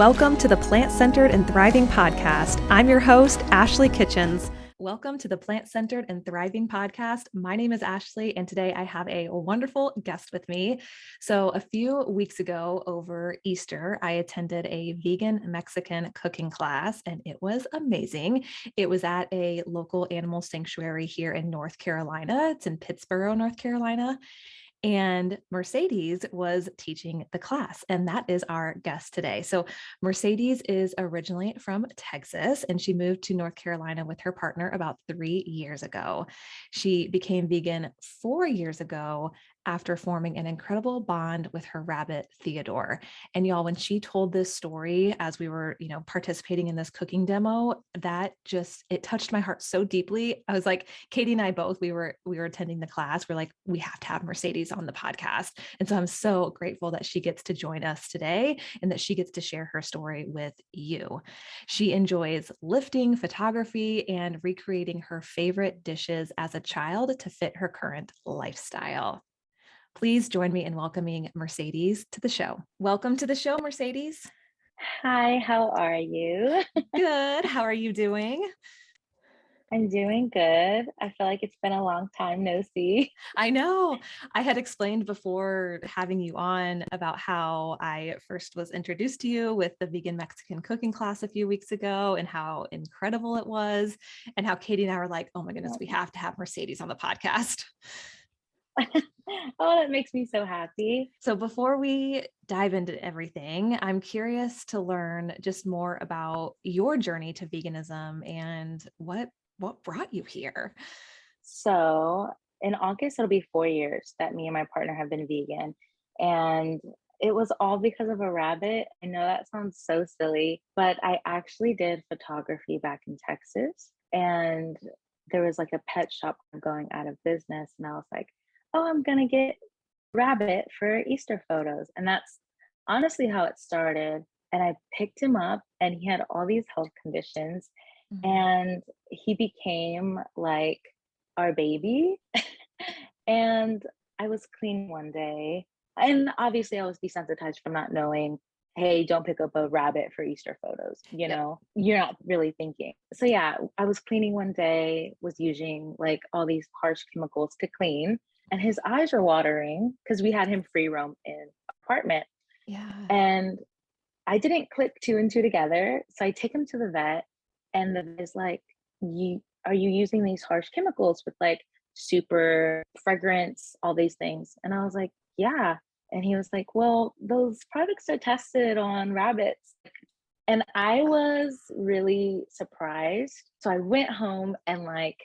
Welcome to the Plant-Centered and Thriving Podcast. I'm your host, Ashley Kitchens. Welcome to the Plant-Centered and Thriving Podcast. My name is Ashley, and today I have a wonderful guest with me. So a few weeks ago over Easter, I attended a vegan Mexican cooking class, and it was amazing. It was at a local animal sanctuary here in North Carolina. It's in Pittsboro, North Carolina. And Mercedes was teaching the class, and that is our guest today. So Mercedes is originally from Texas, and she moved to North Carolina with her partner about 3 years ago. She became vegan 4 years ago after forming an incredible bond with her rabbit, Theodore. And y'all, when she told this story as we were, participating in this cooking demo, it touched my heart so deeply. I was like, Katie and I both, we were attending the class. We're like, we have to have Mercedes on the podcast. And so I'm so grateful that she gets to join us today and that she gets to share her story with you. She enjoys lifting, photography, and recreating her favorite dishes as a child to fit her current lifestyle. Please join me in welcoming Mercedes to the show. Welcome to the show, Mercedes. Hi, how are you? Good. How are you doing? I'm doing good. I feel like it's been a long time no see. I know. I had explained before having you on about how I first was introduced to you with the vegan Mexican cooking class a few weeks ago and how incredible it was, and how Katie and I were like, oh my goodness, we have to have Mercedes on the podcast. Oh, that makes me so happy. So before we dive into everything, I'm curious to learn just more about your journey to veganism and what brought you here. So in August, it'll be 4 years that me and my partner have been vegan. And it was all because of a rabbit. I know that sounds so silly, but I actually did photography back in Texas. And there was like a pet shop going out of business. And I was like, oh, I'm going to get rabbit for Easter photos. And that's honestly how it started. And I picked him up, and he had all these health conditions, and he became like our baby. And I was cleaning one day, and obviously I was desensitized from not knowing, hey, don't pick up a rabbit for Easter photos. Yep. You're not really thinking. So yeah, I was cleaning one day, was using like all these harsh chemicals to clean, and his eyes were watering because we had him free roam in apartment. Yeah. And I didn't click two and two together. So I take him to the vet, and the vet is like, are you using these harsh chemicals with like super fragrance, all these things? And I was like, yeah. And he was like, well, those products are tested on rabbits. And I was really surprised. So I went home and like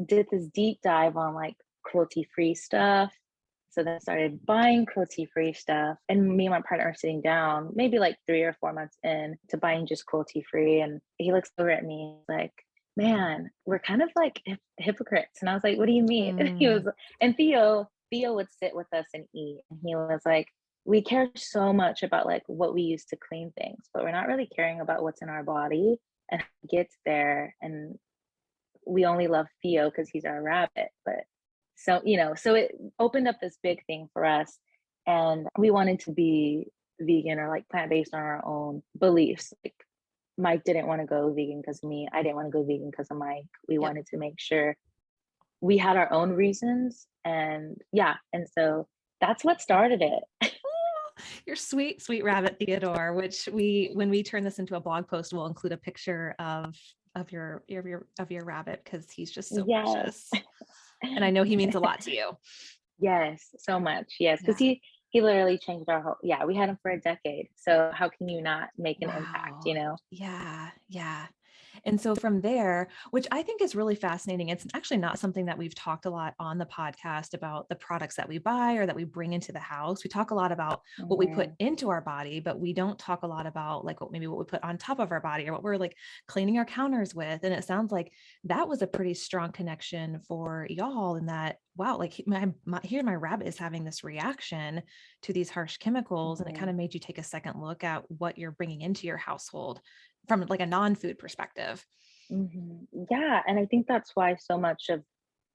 did this deep dive on like cruelty-free stuff. So then I started buying cruelty-free stuff, and me and my partner are sitting down, maybe like 3 or 4 months in to buying just cruelty-free. And he looks over at me like, man, we're kind of like hypocrites. And I was like, what do you mean? And he was, and Theo would sit with us and eat. And he was like, we care so much about like what we use to clean things, but we're not really caring about what's in our body and how it gets there. And we only love Theo because he's our rabbit. But so, so it opened up this big thing for us. And we wanted to be vegan or like plant-based on our own beliefs. Like Mike didn't want to go vegan because of me. I didn't want to go vegan because of Mike. We wanted to make sure we had our own reasons. And yeah, and so that's what started it. Your sweet, sweet rabbit, Theodore, which when we turn this into a blog post, we'll include a picture of your rabbit because he's just so precious. And I know he means a lot to you. Yes, so much. Yes, because he literally changed our whole, we had him for a decade. So how can you not make an impact, Yeah. And so from there, which I think is really fascinating, it's actually not something that we've talked a lot on the podcast about the products that we buy or that we bring into the house. We talk a lot about what we put into our body, but we don't talk a lot about like what we put on top of our body or what we're like cleaning our counters with. And it sounds like that was a pretty strong connection for y'all in that, wow, like my rabbit is having this reaction to these harsh chemicals. And it kind of made you take a second look at what you're bringing into your household from like a non-food perspective. Yeah. And I think that's why so much of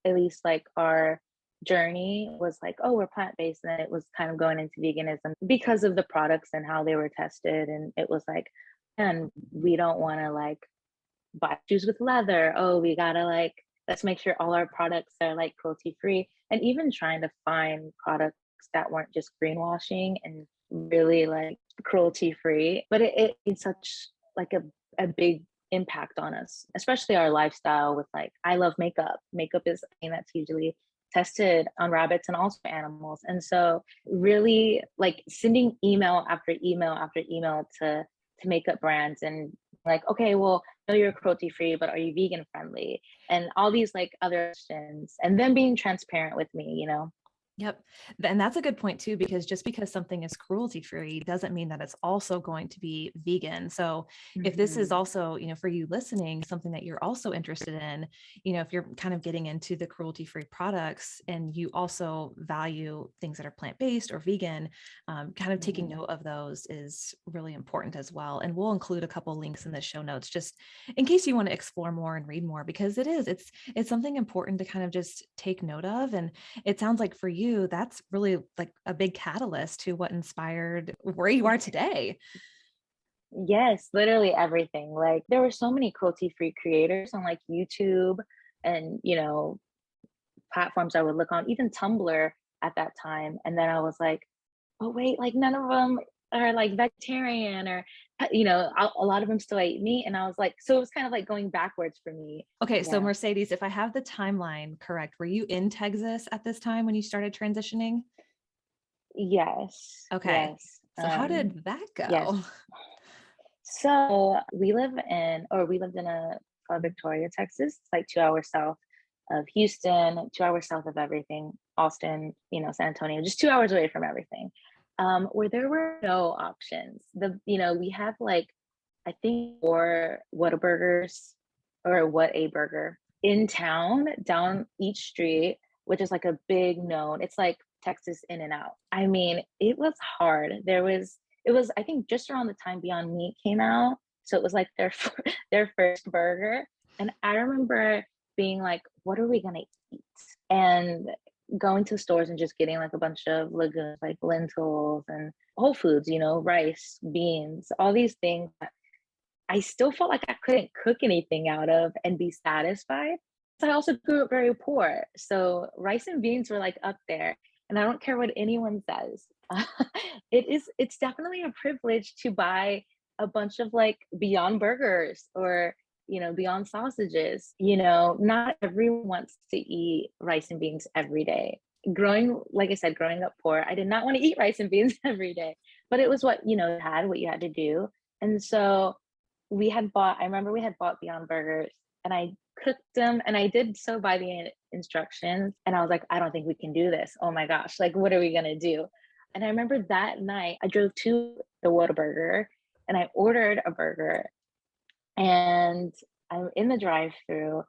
at least like our journey was like, oh, we're plant-based, and then it was kind of going into veganism because of the products and how they were tested. And it was like, and we don't want to like buy shoes with leather. Oh, we gotta like, let's make sure all our products are like cruelty free. And even trying to find products that weren't just greenwashing and really like cruelty free. But it's such like a big impact on us, especially our lifestyle with like, I love makeup. Makeup is something that's usually tested on rabbits and also animals. And so really like sending email after email after email to makeup brands and like, okay, well, know you're cruelty free, but are you vegan friendly? And all these like other questions, and then being transparent with me, you know? Yep. And that's a good point too, because just because something is cruelty free doesn't mean that it's also going to be vegan. So if this is Mhm. also, for you listening, something that you're also interested in, if you're kind of getting into the cruelty free products and you also value things that are plant-based or vegan, kind of taking Mhm. note of those is really important as well. And we'll include a couple links in the show notes, just in case you want to explore more and read more, because it's something important to kind of just take note of. And it sounds like for you, that's really like a big catalyst to what inspired where you are today. Yes, literally everything. Like there were so many cruelty free creators on like YouTube and, you know, platforms I would look on, even Tumblr at that time. And then I was like, oh wait, like none of them are like vegetarian or, you know, a lot of them still ate meat. And I was like, so it was kind of like going backwards for me. Okay, so Yeah. Mercedes, if I have the timeline correct, were you in Texas at this time when you started transitioning? Yes. Okay. Yes. So how did that Yes. go? So we lived in Victoria, Texas, it's like 2 hours south of Houston, 2 hours south of everything, Austin, you know, San Antonio, just 2 hours away from everything. Where there were no options. We have like, I think four Whataburgers or What a Burger in town down each street, which is like a big known, it's like Texas In and Out. I mean, it was hard. It was, I think, just around the time Beyond Meat came out. So it was like their first burger. And I remember being like, what are we gonna eat? And going to stores and just getting like a bunch of legumes like lentils and whole foods, you know, rice, beans, all these things that I still felt like I couldn't cook anything out of and be satisfied. So I also grew up very poor. So rice and beans were like up there. And I don't care what anyone says. It's definitely a privilege to buy a bunch of like Beyond Burgers or, you know, Beyond sausages. You know, not everyone wants to eat rice and beans every day. Like I said, growing up poor, I did not want to eat rice and beans every day, but it was what, you know, what you had to do. And so I remember we had bought Beyond Burgers and I cooked them and I did so by the instructions. And I was like, I don't think we can do this. Oh my gosh, like, what are we going to do? And I remember that night I drove to the Whataburger and I ordered a burger and I'm in the drive through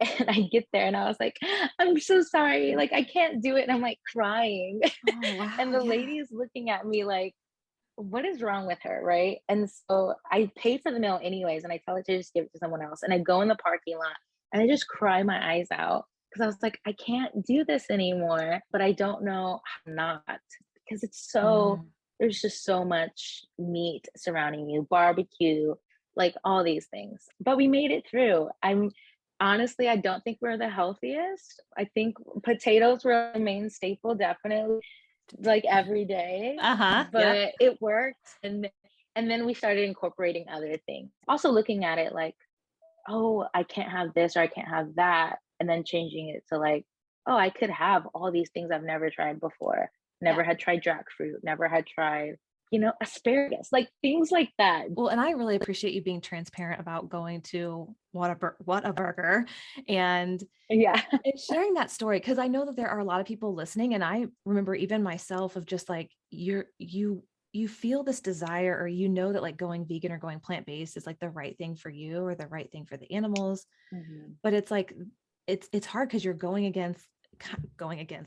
and I get there and I was like, I'm so sorry. Like, I can't do it. And I'm like crying. Oh, And wow. the Yeah. lady is looking at me like, what is wrong with her, right? And so I pay for the meal anyways, and I tell her to just give it to someone else. And I go in the parking lot and I just cry my eyes out because I was like, I can't do this anymore, but I don't know how not because Mm. there's just so much meat surrounding you, barbecue, like all these things. But we made it through. I don't think we're the healthiest. I think potatoes were the main staple, definitely like every day, Uh-huh. Yep. but it worked. And then we started incorporating other things. Also looking at it like, oh, I can't have this or I can't have that. And then changing it to like, oh, I could have all these things I've never tried before. Yeah. Never had tried jackfruit, never had tried, you know, asparagus, like things like that. Well, and I really appreciate you being transparent about going to what a burger and Yeah. sharing that story, because I know that there are a lot of people listening, and I remember even myself of just like you feel this desire, or that like going vegan or going plant-based is like the right thing for you or the right thing for the animals, Mhm. but it's like it's hard because you're going against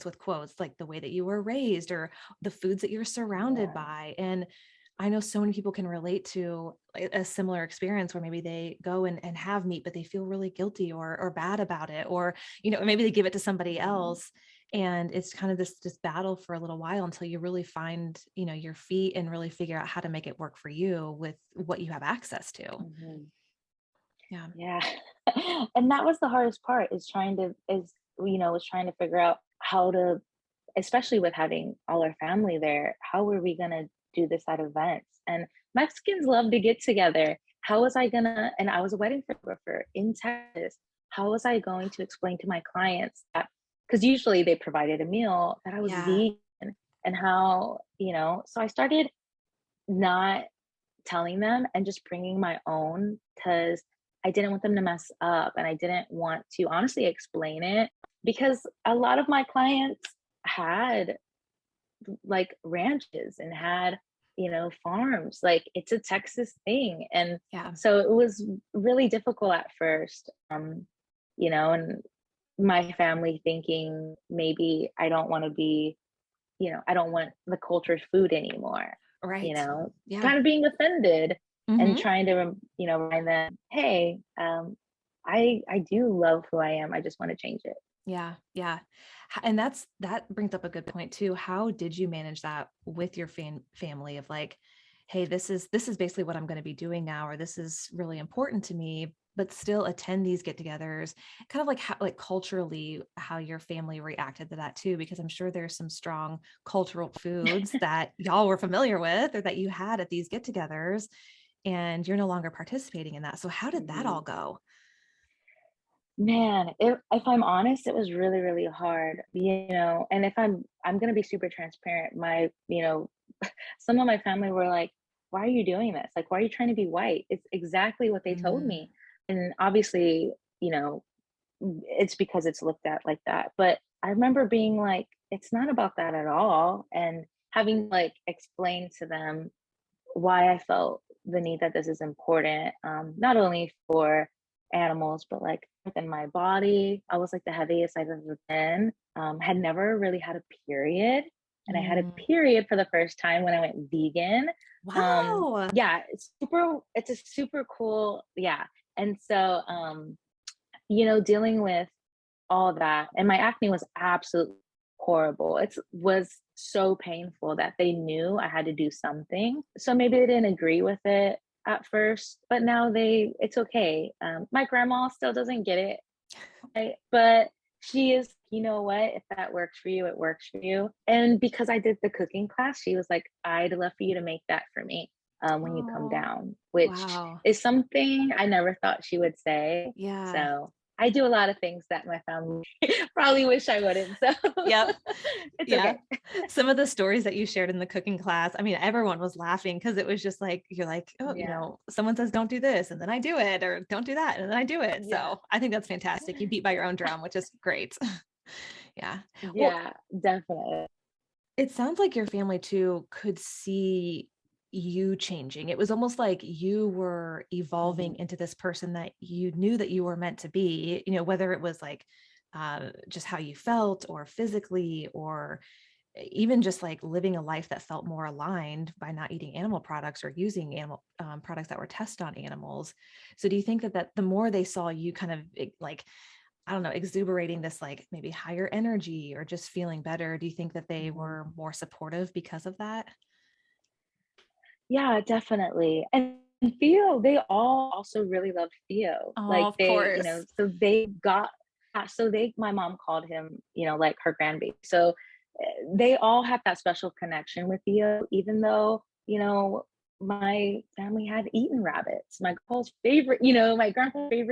with quotes like the way that you were raised or the foods that you're surrounded Yeah. by. And I know so many people can relate to a similar experience where maybe they go and have meat, but they feel really guilty or bad about it, or maybe they give it to somebody Mhm. else. And it's kind of this battle for a little while until you really find, your feet and really figure out how to make it work for you with what you have access to. Mhm. Yeah. Yeah. And that was the hardest part, was trying to figure out how to, especially with having all our family there, how were we gonna do this at events? And Mexicans love to get together. How was I gonna, and I was a wedding photographer in Texas. How was I going to explain to my clients that, because usually they provided a meal, that I was Yeah. vegan, and how, so I started not telling them and just bringing my own, because I didn't want them to mess up, and I didn't want to honestly explain it, because a lot of my clients had like ranches and had, farms. Like, it's a Texas thing. And Yeah. so it was really difficult at first. And my family thinking maybe I don't want to be, I don't want the cultured food anymore, Right. Yeah. kind of being offended, and Hmm. trying to, remind them, hey, I do love who I am. I just want to change it. Yeah. Yeah. And that brings up a good point too. How did you manage that with your family of like, hey, this is basically what I'm going to be doing now, or this is really important to me, but still attend these get-togethers, kind of like how, like culturally, how your family reacted to that too, because I'm sure there's some strong cultural foods that y'all were familiar with or that you had at these get-togethers, and you're no longer participating in that. So how did that all Mhm. go? Man, if I'm honest, it was really, really hard, and if I'm gonna be super transparent, some of my family were like, "Why are you doing this? Like, why are you trying to be white?" It's exactly what they told Mm, me. And obviously, you know, it's because it's looked at like that. But I remember being like, it's not about that at all. And having like explained to them why I felt the need that this is important, not only for animals, but like within my body. I was like the heaviest I've ever been. Had never really had a period, and I had a mm. period for the first time when I went vegan. Wow. Yeah, it's a super cool, yeah. And so, dealing with all that, and my acne was absolutely horrible. It was so painful that they knew I had to do something. So maybe they didn't agree with it at first, but now it's okay. My grandma still doesn't get it, right? But she is, you know what? If that works for you, it works for you. And because I did the cooking class, she was like, I'd love for you to make that for me when you come Oh, down, which wow. is something I never thought she would say. Yeah. So I do a lot of things that my family probably wish I wouldn't. So Yep. it's Yeah. okay. Some of the stories that you shared in the cooking class, I mean, everyone was laughing because it was just like, you're like, oh, Yeah. someone says, don't do this, and then I do it, or don't do that, and then I do it. Yeah. So I think that's fantastic. You beat by your own drum, which is great. Yeah. Well, Yeah, definitely. it sounds like your family too could see you changing. It was almost like you were evolving Mhm. into this person that you knew that you were meant to be, whether it was like just how you felt or physically, or even just like living a life that felt more aligned by not eating animal products or using animal products that were tested on animals. So do you think that the more they saw you kind of like, I don't know, exuberating this like maybe higher energy or just feeling better, do you think that they Mhm. were more supportive because of that? Yeah, definitely. And Theo, they all also really loved Theo. Oh, Like of course. so they got, so my mom called him, like her grandbaby. So they all had that special connection with Theo, even though, my family had eaten rabbits. My grandpa's favorite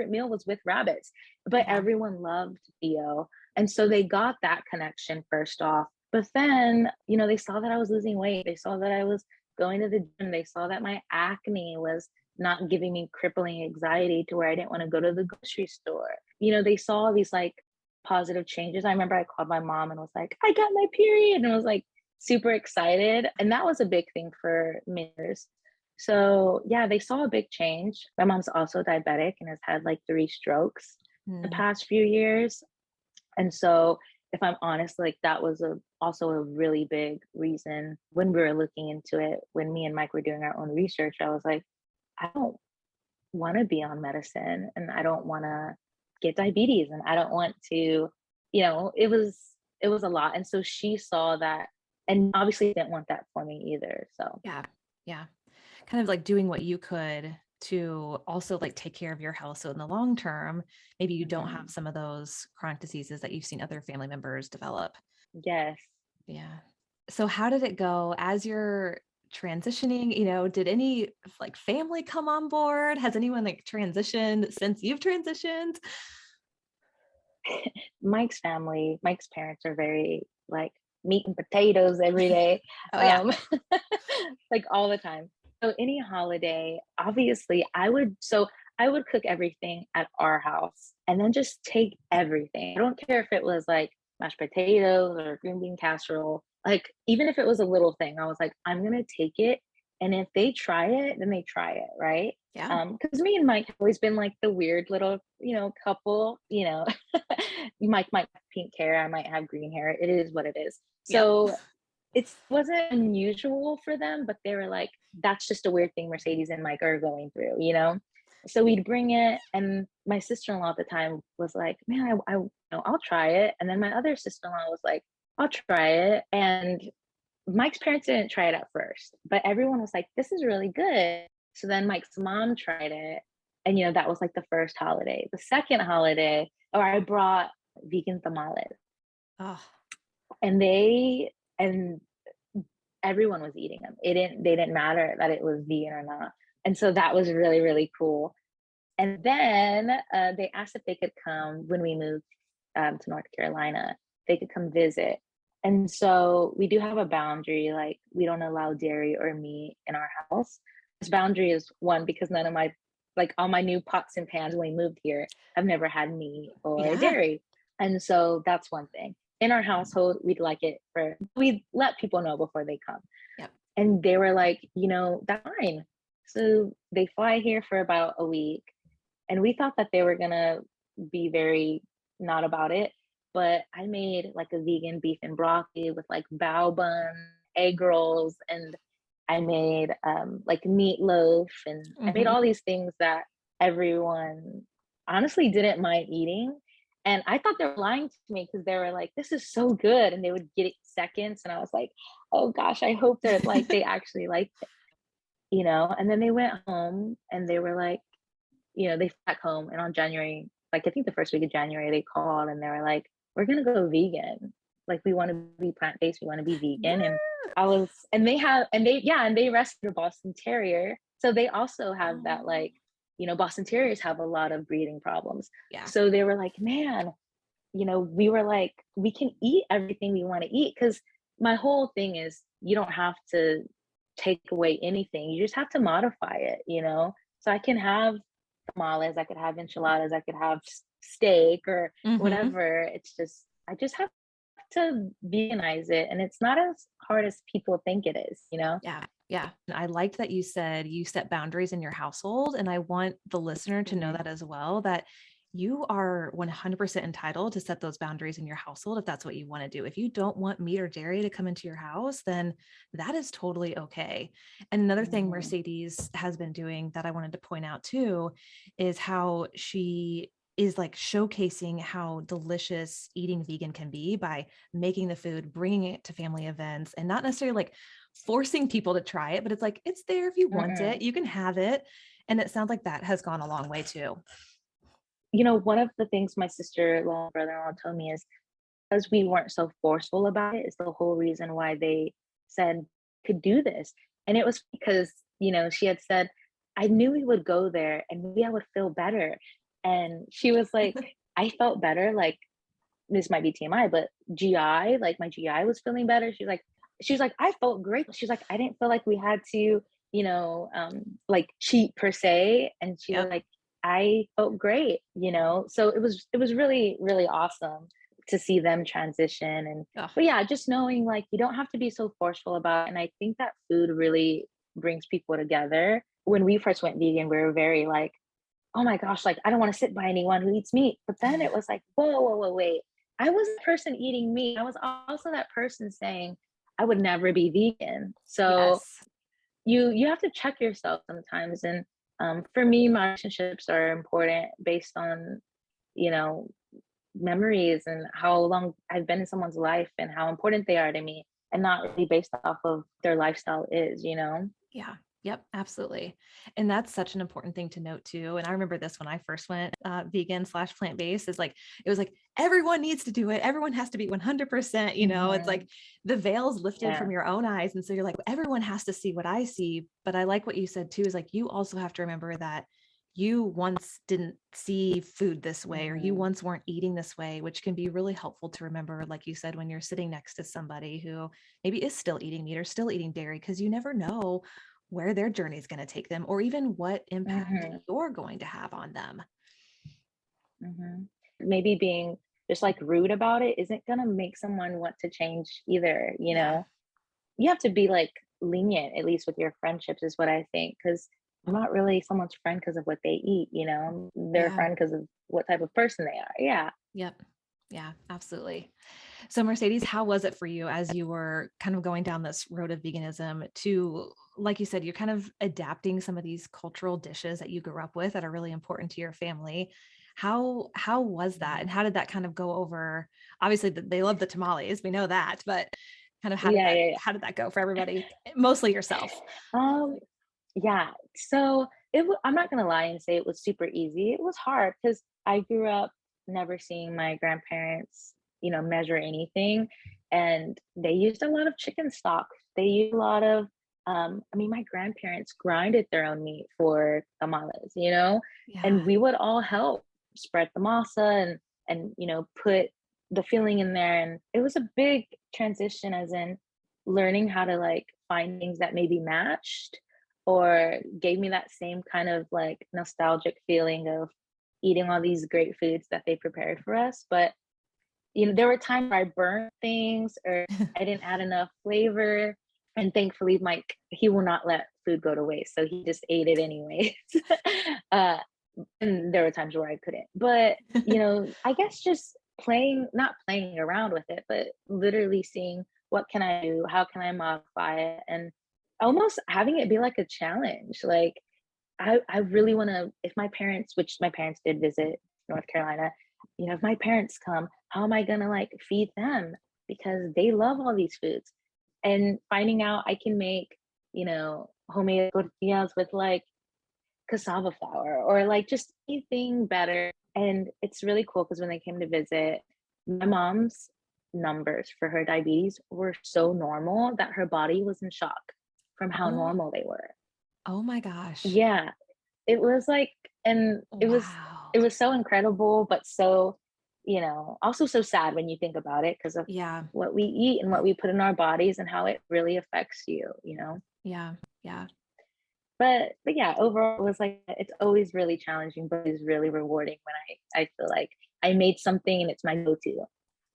meal was with rabbits, but Yeah. everyone loved Theo. And so they got that connection first off. But then, they saw that I was losing weight. They saw that I was going to the gym. They saw that my acne was not giving me crippling anxiety to where I didn't want to go to the grocery store. They saw these like positive changes. I remember I called my mom and was like, I got my period. And I was like super excited. And that was a big thing for me. So yeah, they saw a big change. My mom's also diabetic and has had like 3 strokes the Mm, past few years. And so, if I'm honest, like that was also a really big reason when we were looking into it. When me and Mike were doing our own research, I was like, I don't want to be on medicine, and I don't want to get diabetes, and I don't want to, it it was a lot. And so she saw that and obviously didn't want that for me either. So Yeah. Yeah. Kind of like doing what you could to also like take care of your health. So in the long term, maybe you don't have mhm. some of those chronic diseases that you've seen other family members develop. Yes. Yeah. So how did it go as you're transitioning? Did any like family come on board? Has anyone like transitioned since you've transitioned? Mike's parents are very like meat and potatoes every day, Oh yeah. um, like all the time. So any holiday, obviously, I would cook everything at our house and then just take everything. I don't care if it was like mashed potatoes or green bean casserole. Like even if it was a little thing, I was like, I'm gonna take it, and if they try it, then they try it, right? Yeah. Because me and Mike have always been like the weird little, couple, Mike might have pink hair, I might have green hair. It is what it is. Yep. So it wasn't unusual for them, but they were like, that's just a weird thing Mercedes and Mike are going through, you know? So we'd bring it, and my sister-in-law at the time was like, "Man, I'll try it." And then my other sister-in-law was like, "I'll try it." And Mike's parents didn't try it at first, but everyone was like, "This is really good." So then Mike's mom tried it, and that was like the first holiday. The second holiday, or I brought vegan tamales, Oh, and and everyone was eating them. They didn't matter that it was vegan or not. And so that was really, really cool. And then they asked if they could come when we moved to North Carolina. They could come visit. And so we do have a boundary, like we don't allow dairy or meat in our house. This boundary is one because none of my, like all my new pots and pans when we moved here, have never had meat or yeah. dairy. And so that's one thing. In our household, we'd let people know before they come. Yep. And they were like, that's fine. So they fly here for about a week, and we thought that they were gonna be very not about it. But I made like a vegan beef and broccoli with like bao bun, egg rolls, and I made like meatloaf, and I made Hmm. all these things that everyone honestly didn't mind eating. And I thought they were lying to me because they were like, "This is so good," and they would get it seconds, and I was like, "Oh gosh, I hope they're like they actually like it." And then they went home and they were like, they flew back home, and on January, like I think the first week of January, they called and they were like, "We're gonna go vegan. Like we want to be plant based. We want to be vegan." And Yeah. and they rescued a Boston Terrier, so they also have that Oh, like, Boston Terriers have a lot of breathing problems. yeah. So they were like, "Man," we were like, "We can eat everything we want to eat," because my whole thing is you don't have to take away anything. You just have to modify it. So I can have tamales, I could have enchiladas, I could have steak or Hmm. whatever. I just have to veganize it, and it's not as hard as people think it is. Yeah. Yeah. And I liked that you said you set boundaries in your household. And I want the listener to know Mhm. that as well, that you are 100% entitled to set those boundaries in your household if that's what you want to do. If you don't want meat or dairy to come into your house, then that is totally okay. And another thing Mhm. Mercedes has been doing that I wanted to point out too is how she is like showcasing how delicious eating vegan can be by making the food, bringing it to family events, and not necessarily like forcing people to try it, but it's like, it's there if you want it, Mm-mm. you can have it. And it sounds like that has gone a long way too. One of the things my sister-in-law and brother-in-law told me is because we weren't so forceful about it is the whole reason why they said could do this. And it was because, she had said, "I knew we would go there and maybe I would feel better." And she was like, "I felt better, like this might be TMI, but GI, like my GI was feeling better." She's like, "I felt great." She's like, "I didn't feel like we had to, like cheat per se." And she was Yep. like, "I felt great." So it was really, really awesome to see them transition. And Oh, but yeah, just knowing like you don't have to be so forceful about it. And I think that food really brings people together. When we first went vegan, we were very like, "Oh my gosh, like I don't want to sit by anyone who eats meat." But then it was like, whoa, whoa, whoa, wait. I was the person eating meat. I was also that person saying I would never be vegan. So yes. you have to check yourself sometimes. And for me, my relationships are important based on, you know, memories and how long I've been in someone's life and how important they are to me, and not really based off of their lifestyle is, you know? Yeah. Yep, absolutely. And that's such an important thing to note too. And I remember this when I first went vegan slash plant-based is like, it was like, everyone needs to do it. Everyone has to be 100%, it's Mhm. like the veil's lifted Yeah. from your own eyes. And so you're like, everyone has to see what I see. But I like what you said too, is like, you also have to remember that you once didn't see food this way, or you Mhm. once weren't eating this way, which can be really helpful to remember, like you said, when you're sitting next to somebody who maybe is still eating meat or still eating dairy, because you never know where their journey is going to take them, or even what impact Mhm. you're going to have on them. Mhm. Maybe being just, like, rude about it isn't gonna make someone want to change either, you Yeah. know? You have to be, like, lenient, at least with your friendships is what I think, because 'cause I'm not really someone's friend because of what they eat, you know? They're a Yeah. friend because of what type of person they are. Yeah. Yep. Yeah, absolutely. So, Mercedes, how was it for you as you were kind of going down this road of veganism to, like you said, you're kind of adapting some of these cultural dishes that you grew up with that are really important to your family. How was that? And Mhm. how did that kind of go over? Obviously, they love the tamales, we know that, but kind of Yeah, yeah, yeah. how did that go for everybody? Mostly yourself. Um, yeah, so I'm not gonna lie and say it was super easy. It was hard because I grew up never seeing my grandparents, measure anything, and they used a lot of chicken stock. They used a lot of, I mean, my grandparents grinded their own meat for tamales, Yeah. and we would all help spread the masa and put the filling in there, and it was a big transition, as in learning how to like find things that maybe matched or gave me that same kind of like nostalgic feeling of eating all these great foods that they prepared for us. But there were times where I burnt things or I didn't add enough flavor. And thankfully, Mike, he will not let food go to waste. So he just ate it anyways. uh, and there were times where I couldn't. But, I guess just not playing around with it, but literally seeing what can I do? How can I modify it? And almost having it be like a challenge. Like I really want to, if my parents, which my parents did visit North Carolina, if my parents come, how am I going to like feed them? Because they love all these foods. And finding out I can make, homemade tortillas with like cassava flour or like just anything better. And it's really cool because when they came to visit, my mom's numbers for her diabetes were so normal that her body was in shock from how Oh, normal they were. oh my gosh. Yeah, it was like, and it Wow. was so incredible, but so, also so sad when you think about it because of Yeah. what we eat and what we put in our bodies and how it really affects you. Yeah. Yeah. But yeah, overall, it was like it's always really challenging, but it's really rewarding when I feel like I made something and it's my go-to.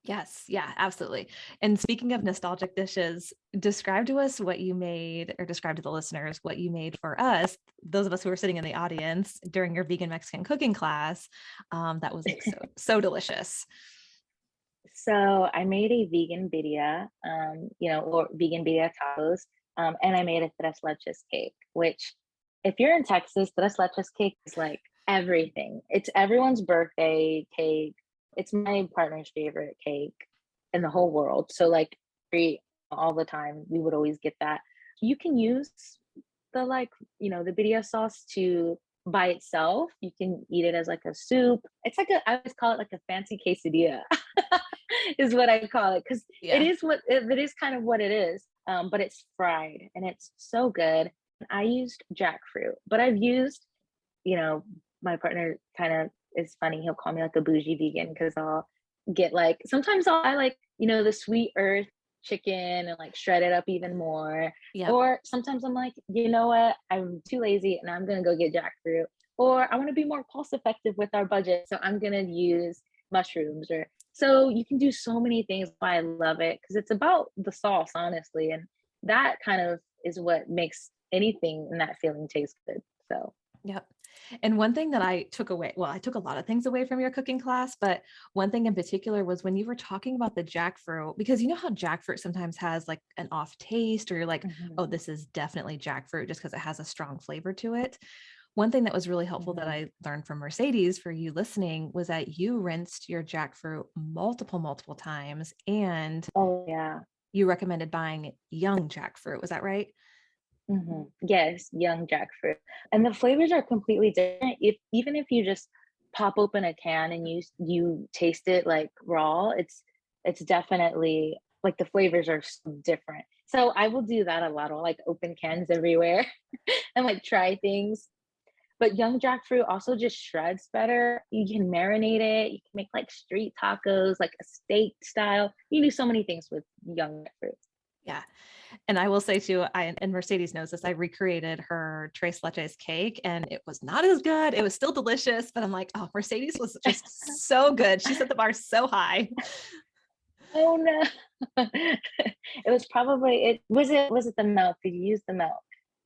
Yes. Yeah, absolutely. And speaking of nostalgic dishes, describe to us what you made, or describe to the listeners what you made for us, those of us who were sitting in the audience during your vegan Mexican cooking class. That was like so delicious. So I made a vegan birria, or vegan birria tacos, and I made a tres leches cake, which if you're in Texas, tres leches cake is like everything. It's everyone's birthday cake. It's my partner's favorite cake in the whole world. So like all the time, we would always get that. You can use the like, the birria sauce to by itself. You can eat it as like a soup. It's like I always call it like a fancy quesadilla. Is what I call it because Yeah. it is kind of what it is. But it's fried and it's so good. I used jackfruit, but I've used, you know, my partner kind of is funny. He'll call me like a bougie vegan because I'll get like sometimes I like, the sweet earth chicken and like shred it up even more. Yep. Or sometimes I'm like, you know what? I'm too lazy and I'm gonna go get jackfruit. Or I want to be more cost effective with our budget. So I'm gonna use mushrooms or so you can do so many things. Why I love it because it's about the sauce, honestly. And that kind of is what makes anything in that feeling taste good. So Yep. And one thing that I took away, well, I took a lot of things away from your cooking class, but one thing in particular was when you were talking about the jackfruit, because you know how jackfruit sometimes has like an off taste, or you're like, oh, mhm. this is definitely jackfruit just because it has a strong flavor to it. One thing that was really helpful that Mhm. I learned from Mercedes for you listening was that you rinsed your jackfruit multiple times and Oh, yeah. you recommended buying young jackfruit. Was that right? Yes, young jackfruit. And the flavors are completely different. If even if you just pop open a can and you taste it like raw, it's definitely like the flavors are so different. So I will do that a lot. I'll like open cans everywhere and like try things. But young jackfruit also just shreds better. You can marinate it. You can make like street tacos, like a steak style. You can do so many things with young jackfruit. Yeah. And I will say too, and Mercedes knows this, I recreated her tres leches cake and it was not as good. It was still delicious, but I'm like, oh, Mercedes was just so good. She set the bar so high. Oh no. It was probably it was it the milk? Did you use the milk?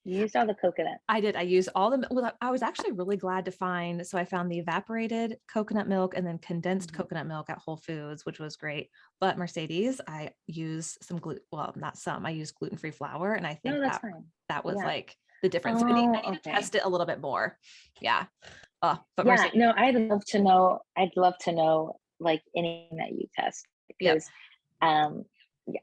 You used all the coconut. I did. I used all the, well, I was actually really glad to find, so I found the evaporated coconut milk and then condensed Mhm. coconut milk at Whole Foods, which was great. But Mercedes, I use some well, not some, I use gluten-free flour. And I No, think that's that fine. that was Yeah. like the difference. So Oh, I need to okay. test it a little bit more. Yeah. But Yeah, Mercedes, no, I'd love to know, like, anything that you test yep. because, um, yeah.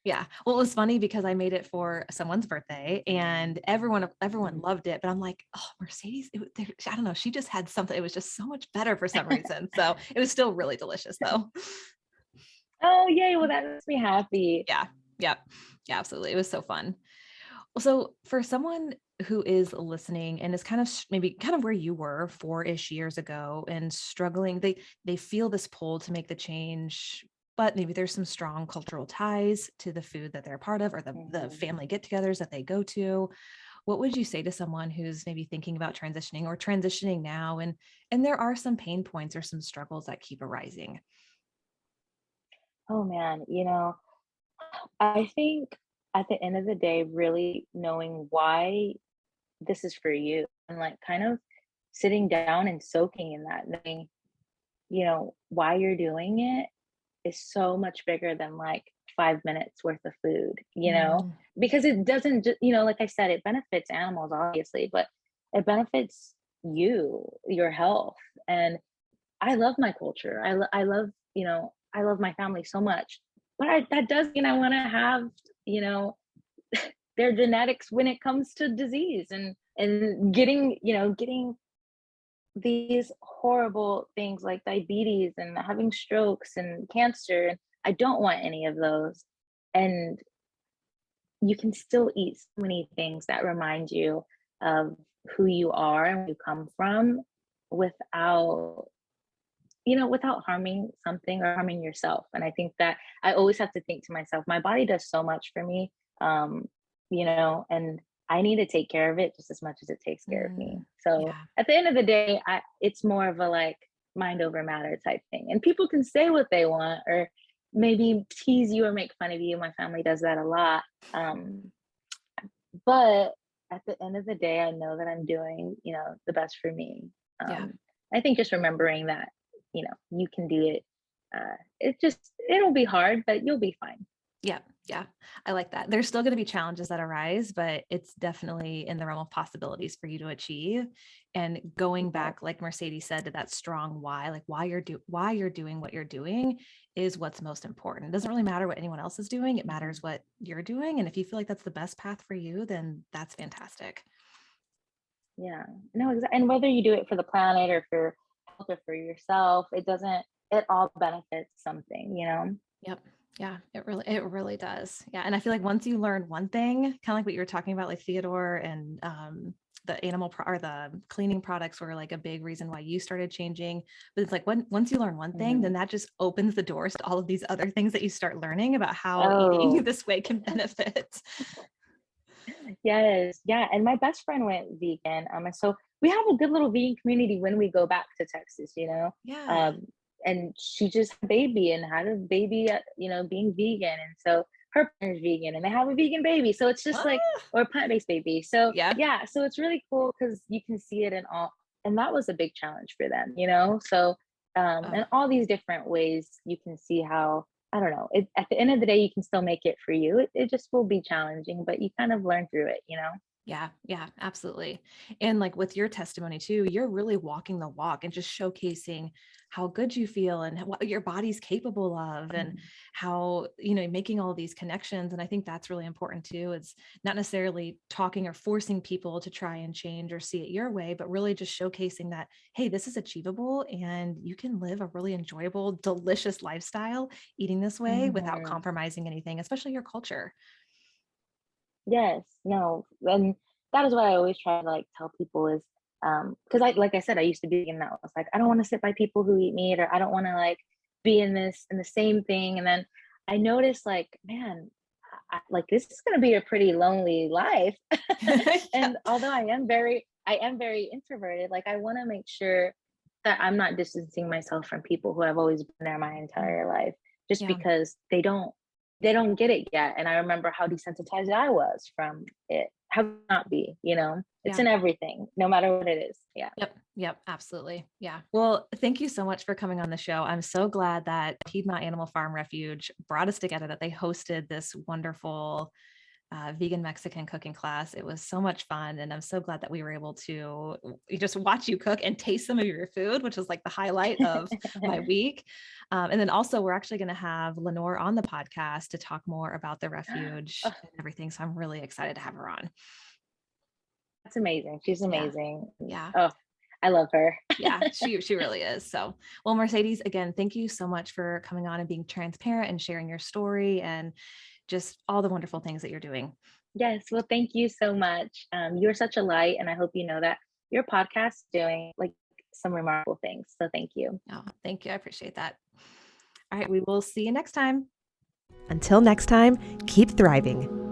Yeah. Well, it was funny because I made it for someone's birthday and everyone Mhm. loved it. But I'm like, oh, Mercedes, I don't know. She just had something. It was just so much better for some reason. So it was still really delicious though. Oh, yay, well, that makes me happy. Yeah. Yeah. Yeah, absolutely. It was so fun. Well, so for someone who is listening and is kind of maybe kind of where you were 4-ish years ago and struggling, they feel this pull to make the change, but maybe there's some strong cultural ties to the food that they're a part of or the Mhm. family get-togethers that they go to. What would you say to someone who's maybe thinking about transitioning or transitioning now and there are some pain points or some struggles that keep arising? Oh, man, I think at the end of the day, really knowing why this is for you and, like, kind of sitting down and soaking in that, knowing, why you're doing it is so much bigger than like 5 minutes worth of food, Mm, because it doesn't just, like I said, it benefits animals, obviously, but it benefits you, your health. And I love my culture. I love my family so much. But that does mean I want to have, you know, their genetics when it comes to disease and getting these horrible things like diabetes and having strokes and cancer, and I don't want any of those. And you can still eat so many things that remind you of who you are and where you come from without without harming something or harming yourself. And I think that I always have to think to myself, my body does so much for me, um, and I need to take care of it just as much as it takes care of me. mm, So yeah. at the end of the day, it's more of a like mind over matter type thing. And people can say what they want or maybe tease you or make fun of you. My family does that a lot. Um, but at the end of the day, I know that I'm doing, the best for me. Yeah. I think just remembering that, you can do it. It'll be hard, but you'll be fine. Yeah, yeah. I like that. There's still going to be challenges that arise, but it's definitely in the realm of possibilities for you to achieve. And going Yeah. back, like Mercedes said, to that strong why, like why you're doing what you're doing is what's most important. It doesn't really matter what anyone else is doing. It matters Mhm. what you're doing. And if you feel like that's the best path for you, then that's fantastic. Yeah. No, and whether you do it for the planet or for health or for yourself, it all benefits something. Yep. Yeah, it really does. Yeah. And I feel like once you learn one thing, kind of like what you were talking about, like Theodore and the or the cleaning products were like a big reason why you started changing. But it's like once you learn one thing, then Mhm. that just opens the doors to all of these other things that you start learning about how eating Oh, this way can benefit. yes. Yeah. And my best friend went vegan. And so we have a good little vegan community when we go back to Texas. Yeah. Um, and she just had a baby and had a baby, being vegan. And so her partner's vegan and they have a vegan baby. So it's just like, Ah, or a plant-based baby. So yeah. yeah, so it's really cool because you can see it in all, and that was a big challenge for them. So, Oh, and all these different ways you can see how I don't know. At the end of the day, you can still make it for you. It just will be challenging, but you kind of learn through it. Yeah, yeah, absolutely. And like with your testimony too, you're really walking the walk and just showcasing how good you feel and what your body's capable of and how, making all these connections. And I think that's really important too. It's not necessarily talking or forcing people to try and change or see it your way, but really just showcasing that, hey, this is achievable and you can live a really enjoyable, delicious lifestyle eating this way without Mhm. compromising anything, especially your culture. Yes, no, and that is what I always try to, like, tell people is, because like I said, I used to be in that was like, "I don't wanna sit by people who eat meat," or, "I don't wanna, like, be in the same thing," and then I noticed, like, man, like, this is gonna be a pretty lonely life, Yeah. and although I am very introverted, like, I wanna make sure that I'm not distancing myself from people who have always been there my Mm. entire life, just Yeah. because they don't get it yet. And I remember how desensitized I was from it. How could not be, It's Yeah. in everything, no matter what it is. Yeah. Yep. Yep. Absolutely. Yeah. Well, thank you so much for coming on the show. I'm so glad that Piedmont Animal Farm Refuge brought us together, that they hosted this wonderful vegan Mexican cooking class. It was so much fun. And I'm so glad that we were able to just watch you cook and taste some of your food, which was like the highlight of my week. And then also, we're actually going to have Lenore on the podcast to talk more about the refuge Oh, and everything. So I'm really excited to have her on. that's amazing. She's Yeah. amazing. Yeah. Oh, I love her. Yeah, she really is. So, well, Mercedes, again, thank you so much for coming on and being transparent and sharing your story and just all the wonderful things that you're doing. Yes. Well, thank you so much. You're such a light, and I hope you know that your podcast is doing like some remarkable things. So thank you. Oh, thank you. I appreciate that. All right, we will see you next time. Until next time, keep thriving.